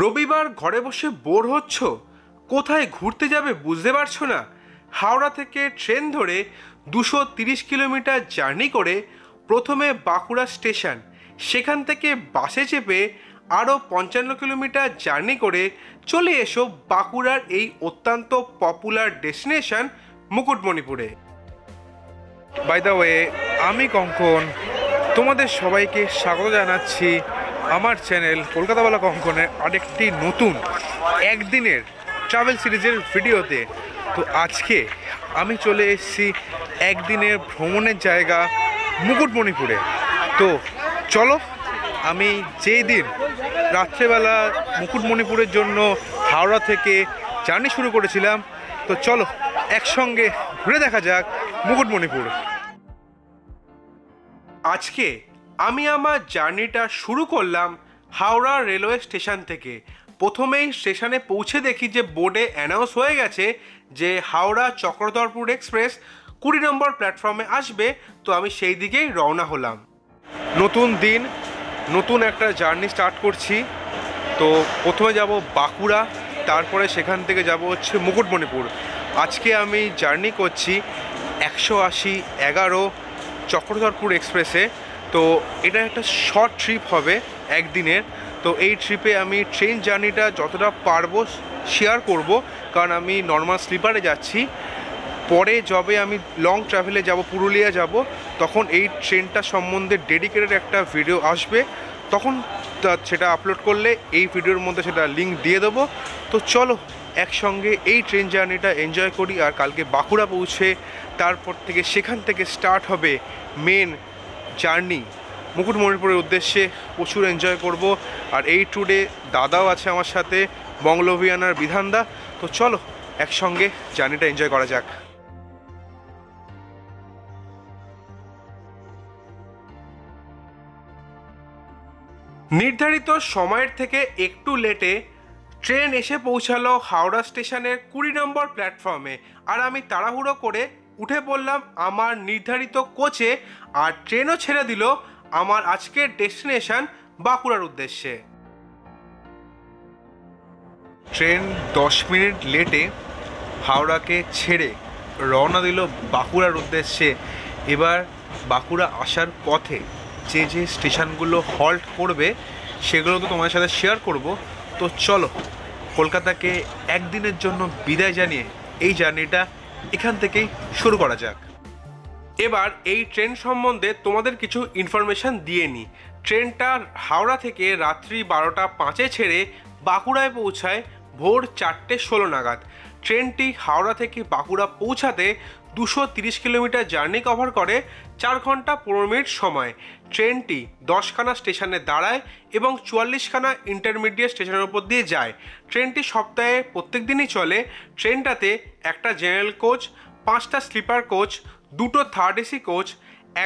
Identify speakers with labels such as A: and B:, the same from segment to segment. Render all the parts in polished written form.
A: রবিবার ঘরে বসে বোর হচ্ছ, কোথায় ঘুরতে যাবে বুঝতে পারছো না? হাওড়া থেকে ট্রেন ধরে 230 কিলোমিটার জার্নি করে প্রথমে বাঁকুড়া স্টেশন, সেখান থেকে বাসে চেপে আরও 55 কিলোমিটার জার্নি করে চলে এসো বাঁকুড়ার এই অত্যন্ত পপুলার ডেস্টিনেশন মুকুটমণিপুরে। বাই দ্য ওয়ে, আমি কঙ্কন, তোমাদের সবাইকে স্বাগত জানাচ্ছি আমার চ্যানেল কলকাতাওয়ালা কঙ্কনের আরেকটি নতুন একদিনের ট্রাভেল সিরিজের ভিডিওতে। তো আজকে আমি চলে এসেছি একদিনের ভ্রমণের জায়গা মুকুটমণিপুরে। তো চলো, আমি যেই দিন রাত্রেবেলা মুকুটমণিপুরের জন্য হাওড়া থেকে জার্নি শুরু করেছিলাম, তো চলো একসঙ্গে ঘুরে দেখা যাক মুকুটমণিপুর। আজকে আমি আমার জার্নিটা শুরু করলাম হাওড়া রেলওয়ে স্টেশন থেকে। প্রথমেই স্টেশনে পৌঁছে দেখি যে বোর্ডে অ্যানাউন্স হয়ে গেছে যে হাওড়া চক্রধরপুর এক্সপ্রেস 20 নম্বর প্ল্যাটফর্মে আসবে। তো আমি সেই দিকেই রওনা হলাম। নতুন দিন, নতুন একটা জার্নি স্টার্ট করছি। তো প্রথমে যাব বাঁকুড়া, তারপরে সেখান থেকে যাব হচ্ছে মুকুটমণিপুর। আজকে আমি জার্নি করছি 180-11 চক্রধরপুর এক্সপ্রেসে। তো এটা একটা শর্ট ট্রিপ হবে একদিনের। তো এই ট্রিপে আমি ট্রেন জার্নিটা যতটা পারবো শেয়ার করব, কারণ আমি নর্মাল স্লিপারে যাচ্ছি। পরে যবে আমি লং ট্রাভেলে যাব, পুরুলিয়া যাব, তখন এই ট্রেনটা সম্বন্ধে ডেডিকেটেড একটা ভিডিও আসবে। তখন সেটা আপলোড করলে এই ভিডিওর মধ্যে সেটা লিঙ্ক দিয়ে দেবো। তো চলো একসঙ্গে এই ট্রেন জার্নিটা এনজয় করি। আর কালকে বাঁকুড়া পৌঁছে তারপর থেকে সেখান থেকে স্টার্ট হবে মেন জার্নি মুকুটমণিপুরের উদ্দেশ্যে। প্রচুর এনজয় করব। আর এই ট্যুরে দাদাও আছে আমার সাথে, বংলোভিয়ানার বিধানদা। তো চলো একসঙ্গে জার্নিটা এনজয় করা যাক। নির্ধারিত সময়ের থেকে একটু লেটে ট্রেন এসে পৌঁছালো হাওড়া স্টেশনের 20 নম্বর প্ল্যাটফর্মে। আর আমি তাড়াহুড়ো করে উঠে পড়লাম আমার নির্ধারিত কোচে। আর ট্রেনও ছেড়ে দিল আমার আজকের ডেস্টিনেশন বাঁকুড়ার উদ্দেশ্যে। ট্রেন 10 মিনিট লেটে হাওড়াকে ছেড়ে রওনা দিল বাঁকুড়ার উদ্দেশ্যে। এবার বাঁকুড়া আসার পথে যে যে স্টেশনগুলো হল্ট করবে সেগুলো তো তোমাদের সাথে শেয়ার করব। তো চলো কলকাতাকে একদিনের জন্য বিদায় জানিয়ে এই জার্নিটা এখান থেকেই শুরু করা যাক। এবার এই ট্রেন সম্বন্ধে তোমাদের কিছু ইনফরমেশান দিয়ে নিই। ট্রেনটা হাওড়া থেকে রাত্রি 12টা 5 ছেড়ে বাঁকুড়ায় পৌঁছায় ভোর 4টে 16 নাগাদ। ট্রেনটি হাওড়া থেকে বাঁকুড়া পৌঁছাতে 230 কিলোমিটার জার্নি কভার করে 4 ঘন্টা 15 মিনিট সময়। ট্রেনটি 10খানা স্টেশনে দাঁড়ায় এবং 44খানা ইন্টারমিডিয়েট স্টেশনের উপর দিয়ে যায়। ট্রেনটি সপ্তাহে প্রত্যেক দিনই চলে। ট্রেনটাতে একটা জেনারেল কোচ, 5টা স্লিপার কোচ, 2টো থার্ড এসি কোচ,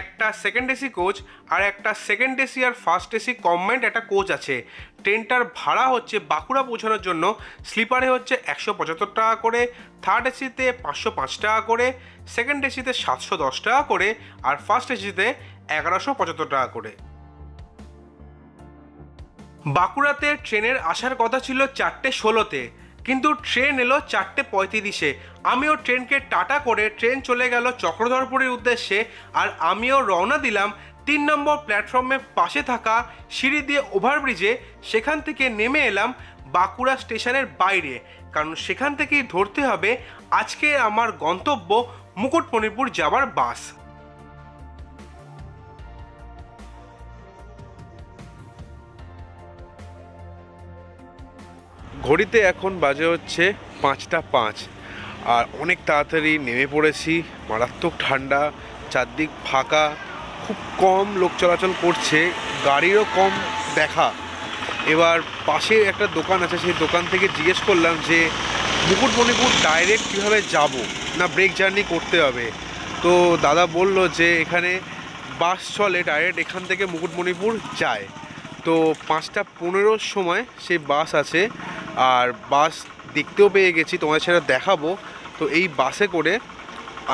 A: একটা সেকেন্ড এসি কোচ আর একটা সেকেন্ড এসি আর ফার্স্ট এসি কম্বাইন্ড একটা কোচ আছে। ট্রেনটার ভাড়া হচ্ছে বাঁকুড়া পৌঁছানোর জন্য স্লিপারে হচ্ছে 175 টাকা করে, থার্ড এসিতে 505 টাকা করে, সেকেন্ড এসিতে 710 টাকা করে আর ফার্স্ট এসিতে 1175 টাকা করে। বাঁকুড়াতে ট্রেনের আসার কথা ছিল 4টে 16-তে, কিন্তু ট্রেন এলো 4টে 35-এ। আমিও ট্রেনকে টাটা করে ট্রেন চলে গেল চক্রধরপুরের উদ্দেশ্যে। আর আমিও রওনা দিলাম 3 নম্বর প্ল্যাটফর্মের পাশে থাকা সিঁড়ি দিয়ে ওভারব্রিজে। সেখান থেকে নেমে এলাম বাঁকুড়া স্টেশনের বাইরে, কারণ সেখান থেকেই ধরতে হবে আজকে আমার গন্তব্য মুকুটমণিপুর যাবার বাস। ঘড়িতে এখন বাজে হচ্ছে 5টা 5 আর অনেক তাড়াতাড়ি নেমে পড়েছি। মারাত্মক ঠান্ডা, চারদিক ফাঁকা, খুব কম লোক চলাচল করছে, গাড়িরও কম দেখা। এবার পাশে একটা দোকান আছে, সেই দোকান থেকে জিজ্ঞেস করলাম যে মুকুটমণিপুর ডাইরেক্ট কীভাবে যাব, না ব্রেক জার্নি করতে হবে। তো দাদা বলল যে এখানে বাস চলে ডাইরেক্ট, এখান থেকে মুকুটমণিপুর যায়। তো 5টা 15-র সময় সেই বাস আছে। আর বাস দেখতেও পেয়ে গেছি, তোমাদের সেটা দেখাবো। তো এই বাসে করে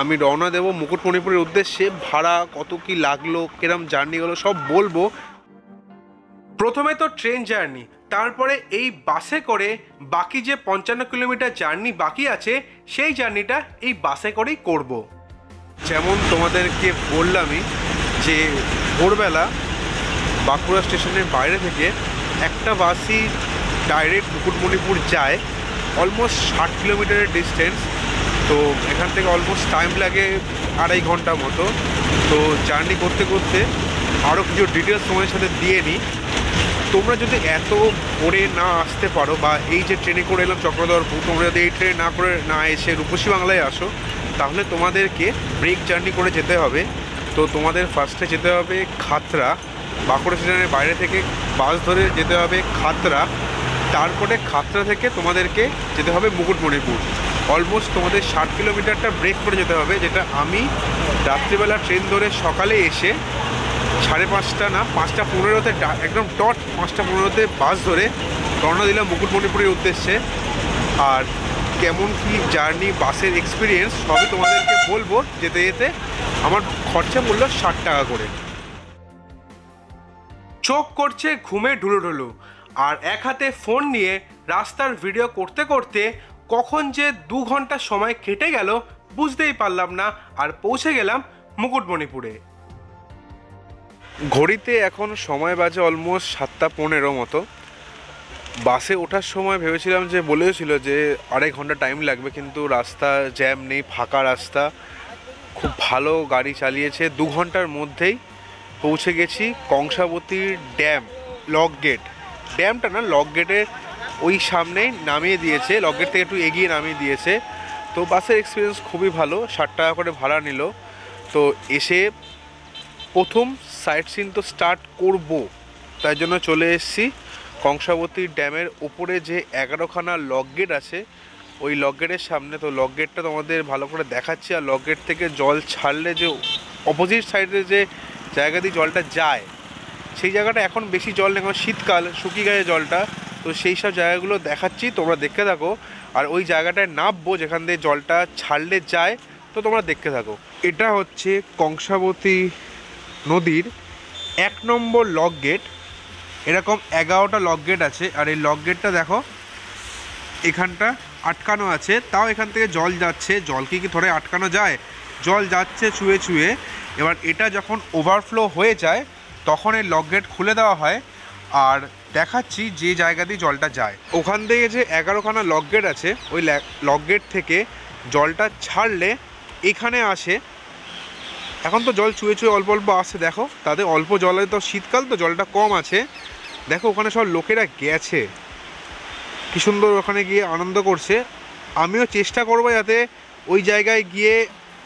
A: আমি রওনা দেব মুকুটমণিপুরের উদ্দেশ্যে। ভাড়া কত কি লাগলো, কিরম জার্নি হলো সব বলবো। প্রথমে তো ট্রেন জার্নি, তারপরে এই বাসে করে বাকি যে 55 কিলোমিটার জার্নি বাকি আছে সেই জার্নিটা এই বাসে করেই করব। যেমন তোমাদেরকে বললামই যে ভোরবেলা বাঁকুড়া স্টেশনের বাইরে থেকে একটা বাসই ডাইরেক্ট মুকুটমণিপুর যায়, অলমোস্ট 60 কিলোমিটারের ডিস্টেন্স। তো এখান থেকে অলমোস্ট টাইম লাগে 2.5 ঘন্টা মতো। তো জার্নি করতে করতে আরও কিছু ডিটেলস তোমাদের সাথে দিয়ে নিই। তোমরা যদি এত ভোরে না আসতে পারো, বা এই যে ট্রেনে করে এলাম চক্রধরপুর, তোমরা যদি এই ট্রেনে না এসে রূপসী বাংলায় আসো, তাহলে তোমাদেরকে ব্রেক জার্নি করে যেতে হবে। তো তোমাদের ফার্স্টে যেতে হবে খাতড়া, বাঁকুড়া স্টেশনের বাইরে থেকে বাস ধরে যেতে হবে খাতড়া, তারপরে খাতড়া থেকে তোমাদেরকে যেতে হবে মুকুটমণিপুর। অলমোস্ট তোমাদের 60 কিলোমিটারটা ব্রেক করে যেতে হবে, যেটা আমি রাত্রিবেলা ট্রেন ধরে সকালে এসে 5:30 না 5:15-তে একদম ডট 5:15-তে বাস ধরে রওনা দিলাম মুকুটমণিপুরের উদ্দেশ্যে। আর কেমন কি জার্নি, বাসের এক্সপিরিয়েন্স সবই তোমাদেরকে বলবো। যেতে যেতে আমার খরচা পড়লো 60 টাকা করে। চোখ করছে ঘুমে ঢুলুঢুলু, আর এক হাতে ফোন নিয়ে রাস্তার ভিডিও করতে করতে কখন যে 2 ঘন্টা সময় কেটে গেল বুঝতেই পারলাম না, আর পৌঁছে গেলাম মুকুটমণিপুরে। ঘড়িতে এখন সময় বাজে অলমোস্ট 7:15 মতো। বাসে ওঠার সময় ভেবেছিলাম যে বলেছিল যে 2.5 ঘন্টা টাইম লাগবে, কিন্তু রাস্তা জ্যাম নেই, ফাঁকা রাস্তা, খুব ভালো গাড়ি চালিয়েছে। 2 ঘন্টার মধ্যেই পৌঁছে গেছি কংসাবতী ড্যাম, লক গেট। ড্যামটা না, লক গেটের ওই সামনেই নামিয়ে দিয়েছে, লক গেট থেকে একটু এগিয়ে নামিয়ে দিয়েছে। তো বাসের এক্সপিরিয়েন্স খুবই ভালো, 60 টাকা করে ভাড়া নিল। তো এসে প্রথম সাইট সিন তো স্টার্ট করব, তাই জন্য চলে এসেছি কংসাবতী ড্যামের ওপরে যে 11খানা লক গেট আছে, ওই লক গেটের সামনে। তো লক গেটটা তোমাদের ভালো করে দেখাচ্ছি। আর লক গেট থেকে জল ছাড়লে যে অপোজিট সাইডে যে জায়গা দিয়ে জলটা যায়, সেই জায়গাটা এখন বেশি জল নেই, এখন শীতকাল, শুকিয়ে গেছে জলটা। তো সেই সব জায়গাগুলো দেখাচ্ছি, তোমরা দেখতে থাকো। আর ওই জায়গাটায় নামবো যেখান দিয়ে জলটা ছাড়লে যায়, তো তোমরা দেখতে থাকো। এটা হচ্ছে কংসাবতী নদীর 1 নম্বর লক গেট। এরকম 11টা লক গেট আছে। আর এই লক গেটটা দেখো, এখানটা আটকানো আছে, তাও এখান থেকে জল যাচ্ছে। জল কি ধরে আটকানো যায়? জল যাচ্ছে চুয়ে চুয়ে। এবার এটা যখন ওভারফ্লো হয়ে যায় তখন এই লক গেট খুলে দেওয়া হয়। আর দেখাচ্ছি যে জায়গা দিয়ে জলটা যায়, ওখান থেকে যে 11খানা লক গেট আছে, ওই লক গেট থেকে জলটা ছাড়লে এখানে আসে। এখন তো জল চুয়ে চুয়ে অল্প অল্প আসছে, দেখো তাদের অল্প জলে, তো শীতকাল তো জলটা কম আছে। দেখো ওখানে সব লোকেরা গেছে, কি সুন্দর ওখানে গিয়ে আনন্দ করছে। আমিও চেষ্টা করবো যাতে ওই জায়গায় গিয়ে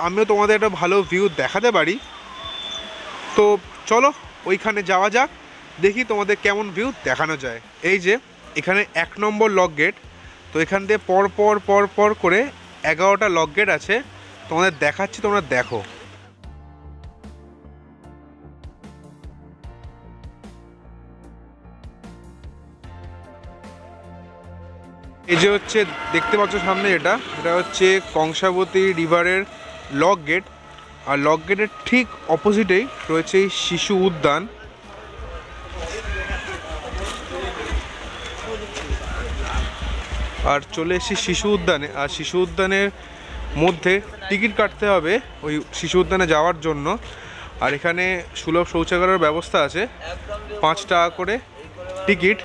A: আমিও তোমাদের একটা ভালো ভিউ দেখাতে পারি। তো চলো ওইখানে যাওয়া যাক, দেখি তোমাদের কেমন ভিউ দেখানো যায়। এই যে এখানে 1 নম্বর লক গেট, তো এখান দিয়ে পর পর পর পর করে 11টা লক গেট আছে, তোমাদের দেখাচ্ছি, তোমরা দেখো। এই যে হচ্ছে দেখতে পাচ্ছ সামনে, এটা হচ্ছে কংসাবতী রিভারের লক গেট। আর লক গেটের ঠিক অপোজিটেই রয়েছে এই শিশু উদ্যান। আর চলে এসেছি শিশু উদ্যানে। আর শিশু উদ্যানের মধ্যে টিকিট কাটতে হবে ওই শিশু উদ্যানে যাওয়ার জন্য। আর এখানে সুলভ শৌচাগারের ব্যবস্থা আছে, 5 টাকা করে টিকিট।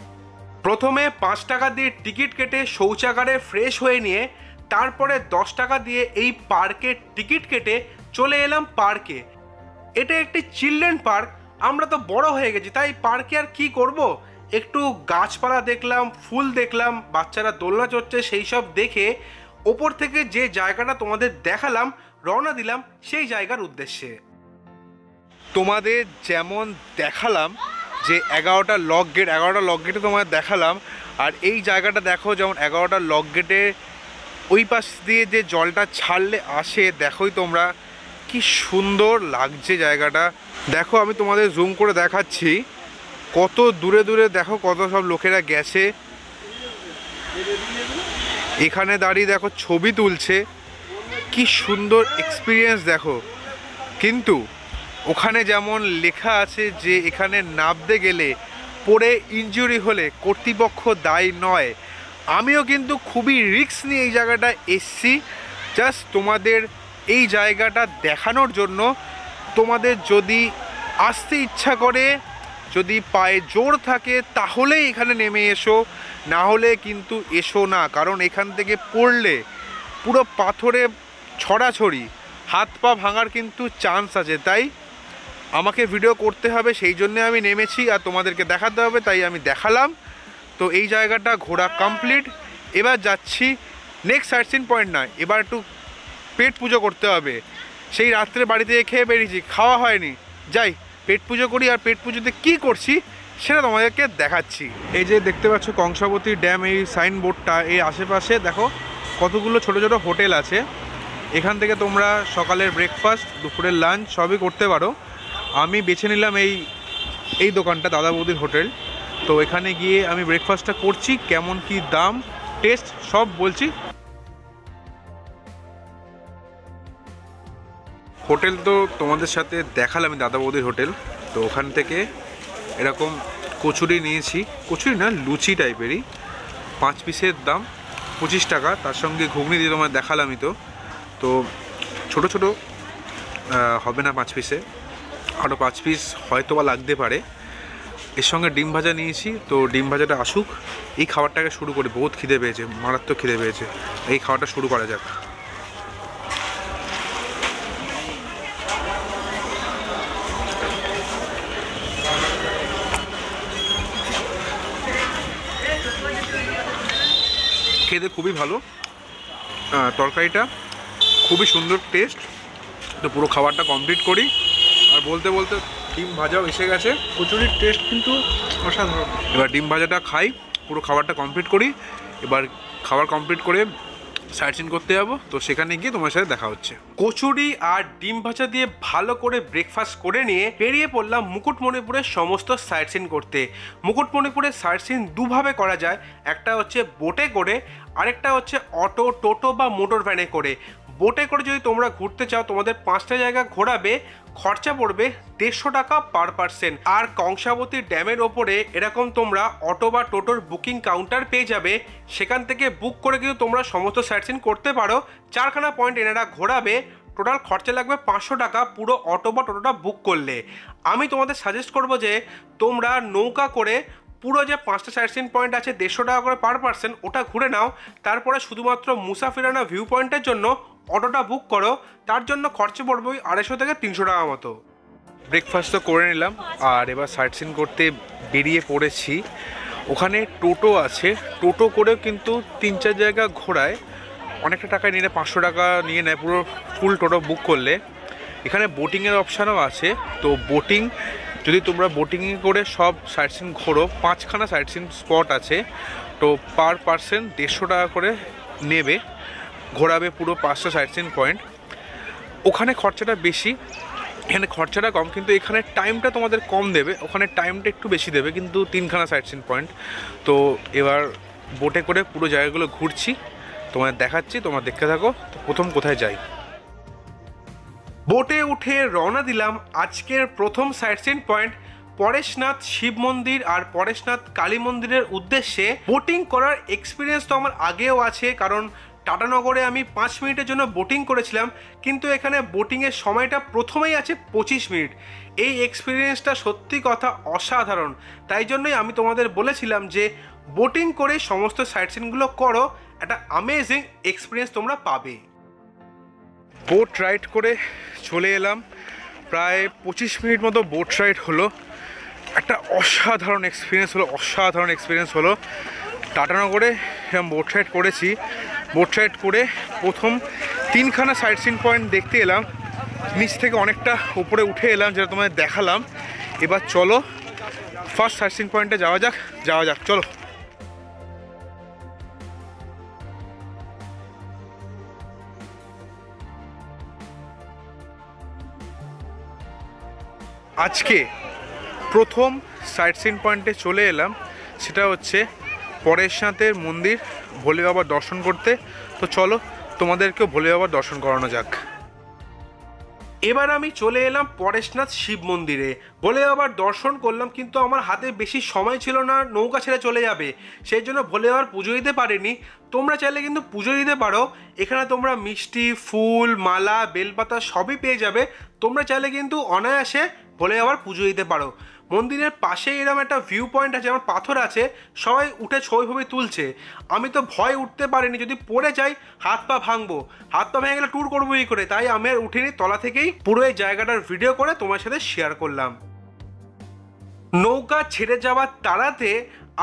A: প্রথমে 5 টাকা দিয়ে টিকিট কেটে শৌচাগারে ফ্রেশ হয়ে নিয়ে তারপরে 10 টাকা দিয়ে এই পার্কের টিকিট কেটে চলে এলাম পার্কে। এটা একটি চিলড্রেন পার্ক। আমরা তো বড় হয়ে গেছি, তাই পার্কে আর কি করব, একটু গাছপালা দেখলাম, ফুল দেখলাম, বাচ্চারা দোলনা চড়ছে, সেই সব দেখে ওপর থেকে যে জায়গাটা তোমাদের দেখালাম রওনা দিলাম সেই জায়গার উদ্দেশ্যে। তোমাদের যেমন দেখালাম যে 11টা লক গেটে তোমাদের দেখালাম। আর এই জায়গাটা দেখো, যেমন 11টা লক গেটে ওই পাশ দিয়ে যে জলটা ছাড়লে আসে, দেখোই তোমরা কি সুন্দর লাগছে জায়গাটা। দেখো আমি তোমাদের জুম করে দেখাচ্ছি, কত দূরে দূরে দেখো কত সব লোকেরা গেছে, এখানে দাঁড়িয়ে দেখো ছবি তুলছে, কি সুন্দর এক্সপিরিয়েন্স দেখো। কিন্তু ওখানে যেমন লেখা আছে যে এখানে নামতে গেলে পড়ে ইনজুরি হলে কর্তৃপক্ষ দায়ী নয়। আমিও কিন্তু খুবই রিস্ক নিয়ে এই জায়গাটা এসছি, জাস্ট তোমাদের এই জায়গাটা দেখানোর জন্য। তোমাদের যদি আসতে ইচ্ছা করে, যদি পায়ে জোর থাকে, তাহলেই এখানে নেমে এসো, না হলে কিন্তু এসো না। কারণ এখান থেকে পড়লে পুরো পাথরে ছড়াছড়ি, হাত পা ভাঙার কিন্তু চান্স আছে। তাই আমাকে ভিডিও করতে হবে, সেই জন্য আমি নেমেছি, আর তোমাদেরকে দেখাতে হবে, তাই আমি দেখালাম। তো এই জায়গাটা ঘোরা কমপ্লিট। এবার যাচ্ছি নেক্সট সাইট সিন পয়েন্ট। না, এবার একটু পেট পুজো করতে হবে। সেই রাত্রে বাড়ি থেকে খেয়ে বেরিয়েছি, খাওয়া হয়নি। যাই পেট পুজো করি, আর পেট পুজোতে কী করছি সেটা তোমাদেরকে দেখাচ্ছি। এই যে দেখতে পাচ্ছ কংসাবতী ড্যাম, এই সাইনবোর্ডটা, এই আশেপাশে দেখো কতগুলো ছোট ছোট হোটেল আছে। এখান থেকে তোমরা সকালের ব্রেকফাস্ট, দুপুরের লাঞ্চ সবই করতে পারো। আমি বেছে নিলাম এই দোকানটা, দাদা বৌদির হোটেল। তো এখানে গিয়ে আমি ব্রেকফাস্টটা করছি, কেমন কি দাম, টেস্ট সব বলছি। হোটেল তো তোমাদের সাথে দেখালাম, আমি দাদা বৌদির হোটেল। তো ওখান থেকে এরকম কচুরি নিয়েছি, কচুরি না লুচি টাইপেরই, 5 পিসের দাম 25 টাকা। তার সঙ্গে ঘুগনি দিয়ে তোমার দেখালামই। তো ছোটো ছোটো হবে না 5 পিসে, আরও 5 পিস হয়তো বা লাগতে পারে। এর সঙ্গে ডিম ভাজা নিয়েছি। তো ডিম ভাজাটা আসুক, এই খাবারটাকে শুরু করি। বহুত খিদে পেয়েছে, মারাত্মক খিদে পেয়েছে। এই খাবারটা শুরু করা যাক। খেতে খুবই ভালো, তরকারিটা খুবই সুন্দর টেস্ট। তো পুরো খাবারটা কমপ্লিট করি, আর বলতে বলতে ডিম ভাজাও এসে গেছে। কচুরির টেস্ট কিন্তু অসাধারণ। এবার ডিম ভাজাটা খাই, পুরো খাবারটা কমপ্লিট করি। এবার খাবার কমপ্লিট করে সাইট সিন করতে যাবো। তো সেখানে গিয়ে তোমার সাথে দেখা হচ্ছে। কচুরি আর ডিম ভাজা দিয়ে ভালো করে ব্রেকফাস্ট করে নিয়ে বেরিয়ে পড়লাম মুকুটমণিপুরের সমস্ত সাইট সিন করতে। মুকুটমণিপুরের সাইট সিন দুভাবে করা যায়, একটা হচ্ছে বোটে করে, আরেকটা হচ্ছে অটো, টোটো বা মোটর ভ্যানে করে। বোটে করে যদি তোমরা ঘুরতে চাও, তোমাদের 5টা জায়গা ঘোরাবে, খরচা পড়বে 150 টাকা পার পার্সন। আর কংসাবতী ড্যামের ওপরে এরকম তোমরা অটো বা টোটোর বুকিং কাউন্টার পেয়ে যাবে, সেখান থেকে বুক করে কিন্তু তোমরা সমস্ত সাইট সিন করতে পারো। 4খানা পয়েন্ট এনারা ঘোরাবে, টোটাল খরচা লাগবে 500 টাকা পুরো অটো বা টোটোটা বুক করলে। আমি তোমাদের সাজেস্ট করবো যে তোমরা নৌকা করে পুরো যে 5টা সাইট সিন পয়েন্ট আছে 150 টাকা করে পার পার্সন, ওটা ঘুরে নাও। তারপরে শুধুমাত্র মুসাফিরানা ভিউ পয়েন্টের জন্য অটোটা বুক করো, তার জন্য খরচা পড়বে ওই 250 থেকে 300 টাকা মতো। ব্রেকফাস্ট তো করে নিলাম, আর এবার সাইট সিন করতে বেরিয়ে পড়েছি। ওখানে টোটো আছে, টোটো করেও কিন্তু 3-4 জায়গা ঘোরায়, অনেকটা টাকায় নিয়ে নেয়, 500 টাকা নিয়ে নেয় পুরো ফুল টোটো বুক করলে। এখানে বোটিংয়ের অপশানও আছে। তো বোটিং, যদি তোমরা বোটিংয়ে করে সব সাইট সিন ঘোরো, 5খানা সাইট সিন স্পট আছে। তো পার পার্সন 150 টাকা করে নেবে, ঘোরাবে পুরো 5টা সাইট সিন পয়েন্ট। ওখানে খরচাটা বেশি, এখানে খরচাটা কম, কিন্তু এখানে টাইমটা তোমাদের কম দেবে, ওখানে টাইমটা একটু বেশি দেবে, কিন্তু 3খানা সাইট সিন পয়েন্ট। তো এবার বোটে করে পুরো জায়গাগুলো ঘুরছি, তোমাদের দেখাচ্ছি, তোমরা দেখতে থাকো। তো প্রথম কোথায় যাই, বোটে উঠে রওনা দিলাম আজকের প্রথম sightseeing point Pareshnath Shiv Mandir আর পরেশনাথ কালী মন্দিরের উদ্দেশ্যে। বোটিং করার এক্সপিরিয়েন্স তো আমার আগেও আছে, কারণ টাটানগরে আমি 5 মিনিটের জন্য বোটিং করেছিলাম, কিন্তু এখানে বোটিংয়ের সময়টা প্রথমেই আছে 25 মিনিট। এই এক্সপিরিয়েন্সটা সত্যি কথা অসাধারণ, তাই জন্যই আমি তোমাদের বলেছিলাম যে বোটিং করে সমস্ত সাইট সিনগুলো করো, একটা অ্যামেজিং এক্সপিরিয়েন্স তোমরা পাবে। বোট রাইড করে চলে এলাম, প্রায় 25 মিনিট মতো বোট রাইড হলো। একটা অসাধারণ এক্সপিরিয়েন্স হলো। টাটানগরে এরকম বোট রাইড করেছি, বোট রাইড করে প্রথম 3খানা সাইট সিন পয়েন্ট দেখতে এলাম, নিচ থেকে অনেকটা উপরে উঠে এলাম, যেটা তোমাদের দেখালাম। এবার চলো ফার্স্ট সাইট সিন পয়েন্টে যাওয়া যাক চলো। আজকে প্রথম সাইট সিন পয়েন্টে চলে এলাম, সেটা হচ্ছে পরেশনাথের মন্দির, ভোলে বাবার দর্শন করতে। তো চলো তোমাদেরকেও ভোলে বাবার দর্শন করানো যাক। এবার আমি চলে এলাম পরেশনাথ শিব মন্দিরে, বলে আবার দর্শন করলাম, কিন্তু আমার হাতে বেশি সময় ছিল না, নৌকা ছেড়ে চলে যাবে, সেই জন্য ভোলে বাবার পুজো দিতে পারিনি। তোমরা চাইলে কিন্তু পুজো দিতে পারো, এখানে তোমরা মিষ্টি, ফুল, মালা, বেলপাতা সবই পেয়ে যাবে। তোমরা চাইলে কিন্তু অনায়াসে ভোলে বাবার পুজো দিতে পারো। মন্দিরের পাশে এরকম একটা ভিউ পয়েন্ট আছে, আমার পাথর আছে, সবাই উঠে ছবি ফবি তুলছে। আমি তো ভয় উঠতে পারিনি, যদি পড়ে যাই হাত পা ভাঙবো, হাত পা ভেঙে গেলে ট্যুর করবো এই করে, তাই আমি আর উঠিনি, তলা থেকেই পুরো এই জায়গাটার ভিডিও করে তোমার সাথে শেয়ার করলাম। নৌকা ছেড়ে যাওয়ার তাড়াতে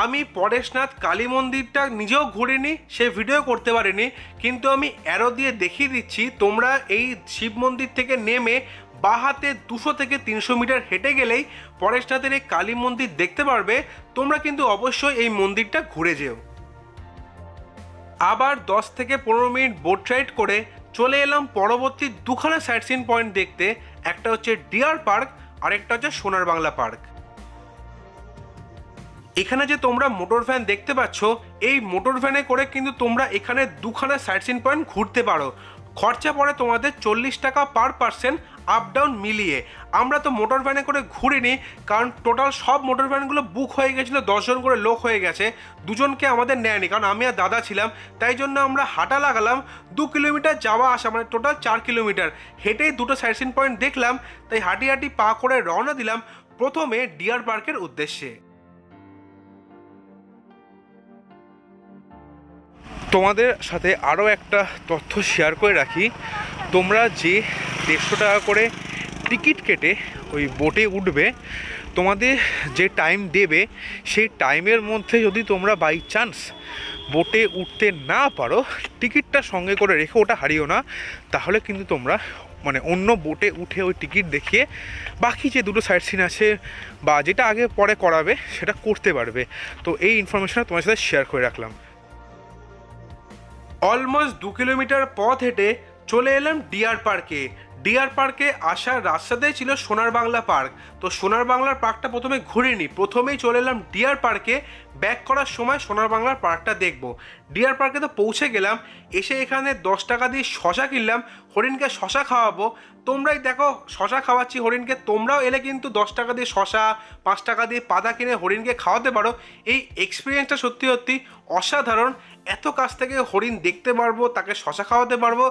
A: আমি পরেশনাথ কালী মন্দিরটা নিজেও ঘুরিনি, সে ভিডিও করতে পারিনি, কিন্তু আমি অ্যারো দিয়ে দেখিয়ে দিচ্ছি। তোমরা এই শিব মন্দির থেকে নেমে বাঁ হাতে 200 থেকে 300 মিটার হেঁটে গেলেই পরেশনাথের এই কালী মন্দির দেখতে পারবে। তোমরা কিন্তু অবশ্যই এই মন্দিরটা ঘুরে যেও। আবার 10 থেকে 15 মিনিট বোট রাইড করে চলে এলাম পরবর্তী দুখানা সাইট সিন পয়েন্ট দেখতে। একটা হচ্ছে ডিয়ার পার্ক, আরেকটা হচ্ছে সোনার বাংলা পার্ক। এখানে যে তোমরা মোটর ভ্যান দেখতে পাচ্ছ, এই মোটর ভ্যানে করে কিন্তু তোমরা এখানে দুখানা সাইট সিন পয়েন্ট ঘুরতে পারো। খরচা পড়ে তোমাদের 40 টাকা পার পার্সন, আপ ডাউন মিলিয়ে। আমরা তো মোটর ভ্যানে করে ঘুরিনি, কারণ টোটাল সব মোটর ভ্যানগুলো বুক হয়ে গেছিলো, 10 জন করে লোক হয়ে গেছে, দুজনকে আমাদের নেয়নি, কারণ আমি আর দাদা ছিলাম। তাই জন্য আমরা হাঁটা লাগালাম 2 কিলোমিটার যাওয়া আসা, মানে টোটাল 4 কিলোমিটার হেঁটেই দুটো সাইট সিন পয়েন্ট দেখলাম। তাই হাঁটি হাঁটি পা করে রওনা দিলাম প্রথমে ডিয়ার পার্কের উদ্দেশ্যে। তোমাদের সাথে আরও একটা তথ্য শেয়ার করে রাখি, তোমরা যে 150 টাকা করে টিকিট কেটে ওই বোটে উঠবে, তোমাদের যে টাইম দেবে সেই টাইমের মধ্যে যদি তোমরা বাই চান্স বোটে উঠতে না পারো, টিকিটটা সঙ্গে করে রেখে ওটা হারিও না, তাহলে কিন্তু তোমরা মানে অন্য বোটে উঠে ওই টিকিট দেখিয়ে বাকি যে দুটো সাইট সিন আছে বা যেটা আগে পরে করাবে সেটা করতে পারবে। তো এই ইনফরমেশনটা তোমার সাথে শেয়ার করে রাখলাম। অলমোস্ট 2 কিলোমিটার পথ হেঁটে চলে এলাম ডিয়ার পার্কে। ডিয়ার পার্কে আসার রাস্তাতেই ছিল সোনার বাংলা পার্ক। তো সোনার বাংলার পার্কটা প্রথমে ঘুরিনি, প্রথমেই চলে এলাম ডিয়ার পার্কে। ব্যাক করার সময় সোনার বাংলার পার্কটা দেখব। ডিয়ার পার্কে তো পৌঁছে গেলাম, এসে এখানে 10 টাকা দিয়ে শশা কিনলাম, হরিণকে শশা খাওয়াবো। তোমরাই দেখো শশা খাওয়াচ্ছি হরিণকে, তোমরাও এলে কিন্তু 10 টাকা দিয়ে শশা, 5 টাকা দিয়ে পাতা কিনে হরিণকে খাওয়াতে পারো। এই এক্সপিরিয়েন্সটা সত্যি সত্যি অসাধারণ। এত কাছ থেকে হরিণ দেখতে পারবো, তাকে শশা খাওয়াতে পারবো,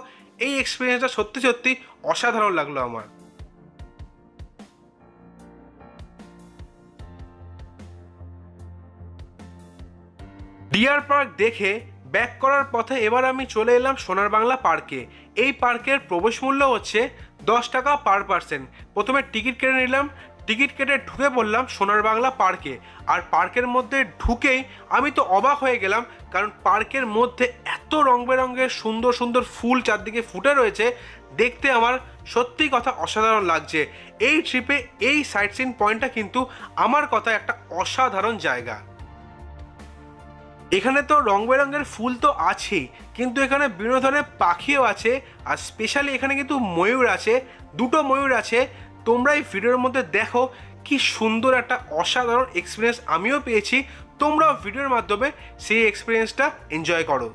A: এই এক্সপিরিয়েন্সটা সত্যি সত্যি অসাধারণ লাগলো আমার। ডিয়ার পার্ক দেখে ব্যাক করার পথে এবার আমি চলে এলাম সোনার বাংলা পার্কে। এই পার্কের প্রবেশ মূল্য হচ্ছে 10 টাকা পার পার্সন। প্রথমে টিকিট কেটে নিলাম, টিকিট কেটে ঢুকে পড়লাম সোনার বাংলা পার্কে। আর পার্কের মধ্যে ঢুকেই আমি তো অবাক হয়ে গেলাম, কারণ পার্কের মধ্যে এত রং বেরঙের সুন্দর সুন্দর ফুল চারদিকে ফুটে রয়েছে, দেখতে আমার সত্যি কথা অসাধারণ লাগছে। এই ট্রিপে এই সাইট সিন পয়েন্টটা কিন্তু আমার কথা একটা অসাধারণ জায়গা। এখানে তো রং বেরঙের ফুল তো আছেই, কিন্তু এখানে বিভিন্ন ধরনের পাখিও আছে, আর স্পেশালি এখানে কিন্তু ময়ূর আছে, দুটো ময়ূর আছে। তোমরা এই ভিডিওর মধ্যে দেখো কি সুন্দর একটা অসাধারণ এক্সপিরিয়েন্স আমিও পেয়েছি, তোমরাও ভিডিওর মাধ্যমে সেই এক্সপিরিয়েন্সটা এনজয় করো।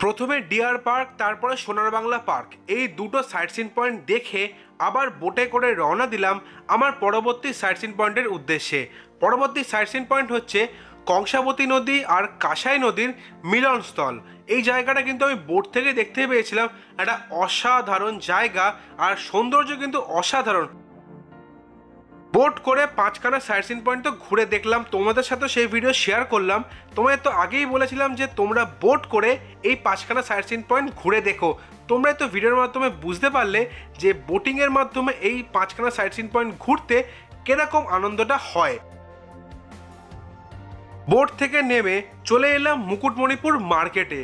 A: প্রথমে ডিয়ার পার্ক, তারপরে সোনার বাংলা পার্ক, এই দুটো সাইট সিন পয়েন্ট দেখে আবার বোটে করে রওনা দিলাম আমার পরবর্তী সাইট সিন পয়েন্টের উদ্দেশ্যে। পরবর্তী সাইট সিন পয়েন্ট হচ্ছে কংসাবতী নদী আর কাঁসাই নদীর মিলনস্থল। এই জায়গাটা কিন্তু আমি বোট থেকে দেখতে পেয়েছিলাম, একটা অসাধারণ জায়গা, আর সৌন্দর্য কিন্তু অসাধারণ। বোট করে 5খানা সাইট সিন পয়েন্ট তো ঘুরে দেখলাম, তোমাদের সাথে সেই ভিডিও শেয়ার করলাম। তোমাদের তো আগেই বলেছিলাম যে তোমরা বোট করে এই 5খানা সাইট সিন পয়েন্ট ঘুরে দেখো। তোমরা তো ভিডিওর মাধ্যমে বুঝতে পারলে যে বোটিংয়ের মাধ্যমে এই 5খানা সাইট সিন পয়েন্ট ঘুরতে কিরকম আনন্দটা হয়। বোট থেকে নেমে চলে এলাম মুকুটমণিপুর মার্কেটে।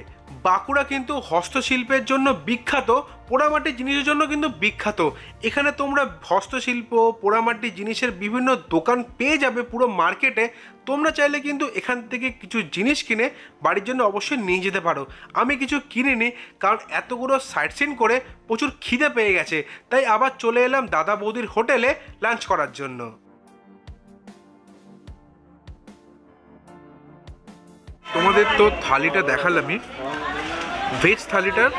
A: বাঁকুড়া কিন্তু হস্তশিল্পের জন্য বিখ্যাত, পোড়ামাটির জিনিসের জন্য কিন্তু বিখ্যাত। এখানে তোমরা হস্তশিল্প, পোড়ামাটির জিনিসের বিভিন্ন দোকান পেয়ে যাবে পুরো মার্কেটে। তোমরা চাইলে কিন্তু এখান থেকে কিছু জিনিস কিনে বাড়ির জন্য অবশ্যই নিয়ে যেতে পারো। আমি কিছু কিনিনি, কারণ এতগুলো সাইট সিন করে প্রচুর খিদে পেয়ে গেছে, তাই আবার চলে এলাম দাদা বৌদির হোটেলে লাঞ্চ করার জন্য। তোমাদের তো থালিটা দেখালামই। ভেজ থালিটার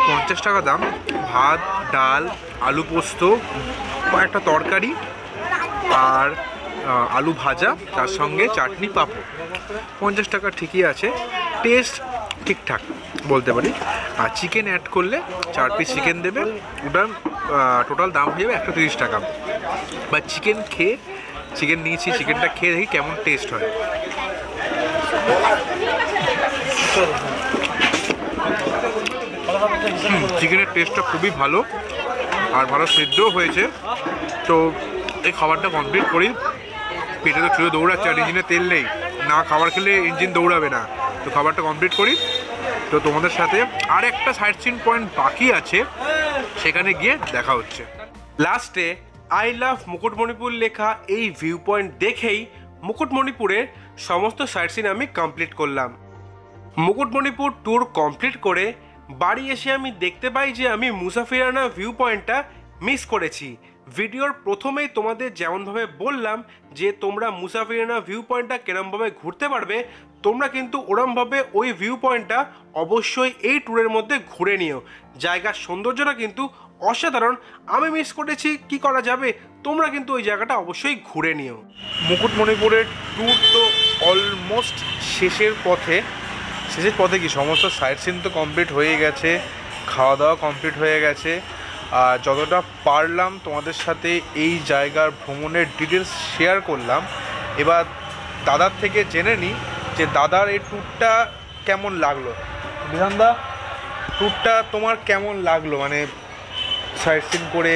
A: 50 টাকা দাম, ভাত, ডাল, আলু পোস্ত, একটা তরকারি আর আলু ভাজা, তার সঙ্গে চাটনি, পাঁপড়। 50 টাকা ঠিকই আছে, টেস্ট ঠিকঠাক বলতে পারি। আর চিকেন অ্যাড করলে 4 পিস চিকেন দেবে, ওটার টোটাল দাম হয়ে যাবে 130 টাকা। বা চিকেন নিয়েছি, চিকেনটা খেয়ে দেখি কেমন টেস্ট হয়। চিকেনের টেস্টটা খুবই ভালো আর ভালো সেদ্ধও হয়েছে। তো এই খাবারটা কমপ্লিট করি। পেটে তো চুলে দৌড়াচ্ছে, আর ইঞ্জিনে তেল নেই, না খাবার খেলে ইঞ্জিন দৌড়াবে না। তো খাবারটা কমপ্লিট করি। তো তোমাদের সাথে আর একটা সাইট সিন পয়েন্ট বাকি আছে, সেখানে গিয়ে দেখা হচ্ছে। লাস্টে আই লাভ মুকুটমণিপুর লেখা এই ভিউ পয়েন্ট দেখেই মুকুটমণিপুরের সমস্ত সাইট সিন আমি কমপ্লিট করলাম। মুকুটমণিপুর ট্যুর কমপ্লিট করে বাড়ি এসে আমি দেখতে পাই যে আমি মুসাফিরানা ভিউ পয়েন্টটা মিস করেছি। ভিডিওর প্রথমেই তোমাদের যেমনভাবে বললাম যে তোমরা মুসাফিরানা ভিউ পয়েন্টটা কেরমভাবে ঘুরতে পারবে, তোমরা কিন্তু ওরমভাবে ওই ভিউ পয়েন্টটা অবশ্যই এই ট্যুরের মধ্যে ঘুরে নিও। জায়গার সৌন্দর্যটা কিন্তু অসাধারণ। আমি মিস করেছি, কি করা যাবে, তোমরা কিন্তু ওই জায়গাটা অবশ্যই ঘুরে নিও। মুকুটমণিপুরের ট্যুর তো অলমোস্ট শেষের পথে কি সমস্ত সাইট সিন তো কমপ্লিট হয়ে গেছে, খাওয়া দাওয়া কমপ্লিট হয়ে গেছে। আর যতটা পারলাম তোমাদের সাথে এই জায়গার ভ্রমণের ডিটেলস শেয়ার করলাম। এবার দাদার থেকে জেনে নিই যে দাদার এই ট্যুরটা কেমন লাগলো। বিধানদা, ট্যুরটা তোমার কেমন লাগলো, মানে সাইট সিন করে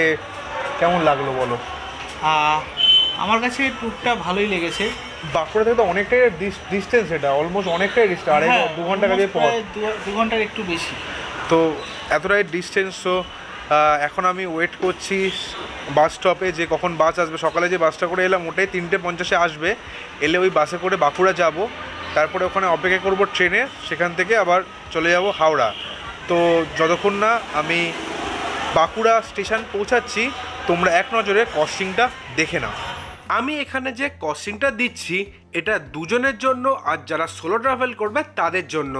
A: কেমন লাগলো বলো?
B: আমার কাছে ট্যুরটা ভালোই লেগেছে।
A: বাঁকুড়া থেকে তো অনেকটাই ডিস্টেন্স, এটা অলমোস্ট অনেকটাই ডিস্টেন্স, 2 ঘন্টা কাজে পর,
B: 2 ঘন্টার একটু বেশি।
A: তো এতটাই ডিস্টেন্স। তো এখন আমি ওয়েট করছি বাস স্টপে যে কখন বাস আসবে। সকালে যে বাসটা করে এলাম ওটাই 3:50 আসবে, এলে ওই বাসে করে বাঁকুড়া যাব, তারপরে ওখানে অপেক্ষা করব ট্রেনে, সেখান থেকে আবার চলে যাব হাওড়া। তো যতক্ষণ না আমি বাঁকুড়া স্টেশন পৌঁছাচ্ছি, তোমরা এক নজরে কস্টিংটা দেখে নাও। আমি এখানে যে কস্টিংটা দিচ্ছি এটা দুজনের জন্য, আর যারা সোলো ট্রাভেল করবে তাদের জন্য।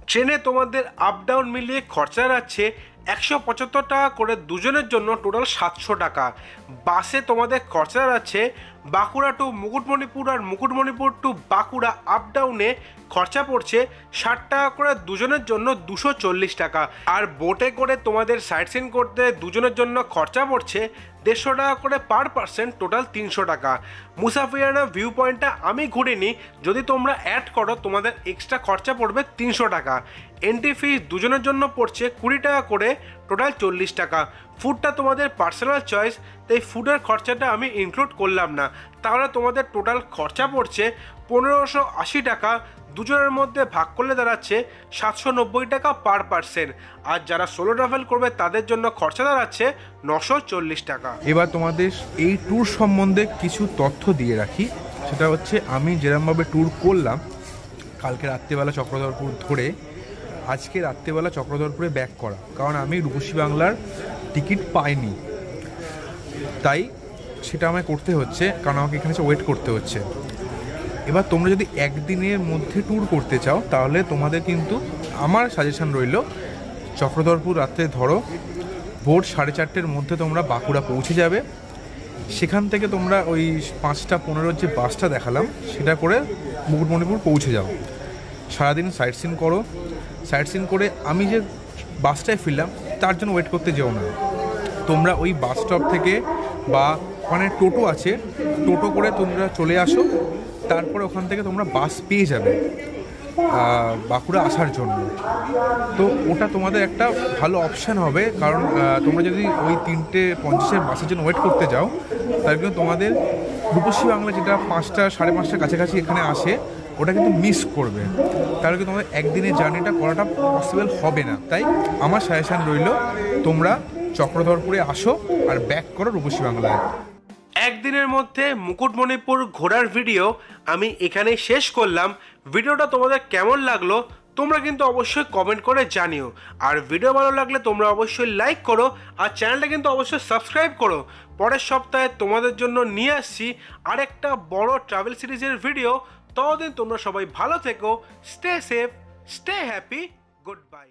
A: ট্রেনে তোমাদের আপ ডাউন মিলিয়ে খরচা যাচ্ছে 175 টাকা করে দুজনের জন্য, টোটাল 700 টাকা। বাসে তোমাদের খরচা যাচ্ছে বাঁকুড়া টু মুকুটমণিপুর আর মুকুটমণিপুর টু বাঁকুড়া আপ ডাউনে খরচা পড়ছে 60 টাকা করে দুজনের জন্য, 240 টাকা। আর বোটে করে তোমাদের সাইট সিন করতে দুজনের জন্য খরচা পড়ছে 150 টাকা করে পার পার্সন, টোটাল 300 টাকা। মুসাফিরানা ভিউ পয়েন্টটা আমি ঘুরিনি, যদি তোমরা অ্যাড করো তোমাদের এক্সট্রা খরচা পড়বে 300 টাকা। এন্ট্রি ফিস দুজনের জন্য পড়ছে 20 টাকা করে, টোটাল 40 টাকা। ফুডটা তোমাদের পার্সোনাল চয়েস, তাই ফুডের খরচাটা আমি ইনক্লুড করলাম না। তাহলে তোমাদের টোটাল খরচা পড়ছে 1580 টাকা, দুজনের মধ্যে ভাগ করলে দাঁড়াচ্ছে 790 টাকা পার পার্সন। আর যারা সোলো ট্রাভেল করবে তাদের জন্য খরচা দাঁড়াচ্ছে 940 টাকা। এবার তোমাদের এই ট্যুর সম্বন্ধে কিছু তথ্য দিয়ে রাখি। সেটা হচ্ছে আমি যেরকমভাবে ট্যুর করলাম, কালকে রাত্রিবেলা চক্রধরপুর ধরে আজকে রাত্রিবেলা চক্রধরপুরে ব্যাক করা, কারণ আমি রূপসী বাংলার টিকিট পাইনি, তাই সেটা আমায় করতে হচ্ছে, কারণ আমাকে এখানে এসে ওয়েট করতে হচ্ছে। এবার তোমরা যদি একদিনের মধ্যে ট্যুর করতে চাও তাহলে তোমাদের কিন্তু আমার সাজেশান রইল চক্রধরপুর রাত্রে ধরো, ভোর 4:30-র মধ্যে তোমরা বাঁকুড়া পৌঁছে যাবে। সেখান থেকে তোমরা ওই 5:15 যে বাসটা দেখালাম সেটা করে মুকুটমণিপুর পৌঁছে যাও। সারাদিন সাইট সিন করো। সাইট সিন করে আমি যে বাসটায় ফিরলাম তার জন্য ওয়েট করতে যেও না, তোমরা ওই বাস স্টপ থেকে বা ওখানে টোটো আছে, টোটো করে তোমরা চলে আসো, তারপরে ওখান থেকে তোমরা বাস পেয়ে যাবে বাঁকুড়া আসার জন্য। তো ওটা তোমাদের একটা ভালো অপশান হবে, কারণ তোমরা যদি ওই 3:50 বাসের জন্য ওয়েট করতে যাও তাহলে কিন্তু তোমাদের রূপসী বাংলা যেটা 5টা সাড়ে 5টার কাছাকাছি এখানে আসে, ওটা কিন্তু মিস করবে, তাহলে কিন্তু তোমাদের একদিনের জার্নিটা করাটা পসিবল হবে না। তাই আমার সাজেশান রইল, তোমরা চক্রধরপুরে আসো আর ব্যাক করো রূপসী বাংলায়। একদিনের মধ্যে মুকুটমণিপুর ঘোরার ভিডিও আমি এখানেই শেষ করলাম। ভিডিওটা তোমাদের কেমন লাগলো তোমরা কিন্তু অবশ্যই কমেন্ট করে জানিও, আর ভিডিও ভালো লাগলে তোমরা অবশ্যই লাইক করো, আর চ্যানেলটা কিন্তু অবশ্যই সাবস্ক্রাইব করো। পরের সপ্তাহে তোমাদের জন্য নিয়ে আসছি আরেকটা বড় ট্রাভেল সিরিজের ভিডিও। ততদিন তোমরা সবাই ভালো থেকো, stay safe, stay happy, good bye.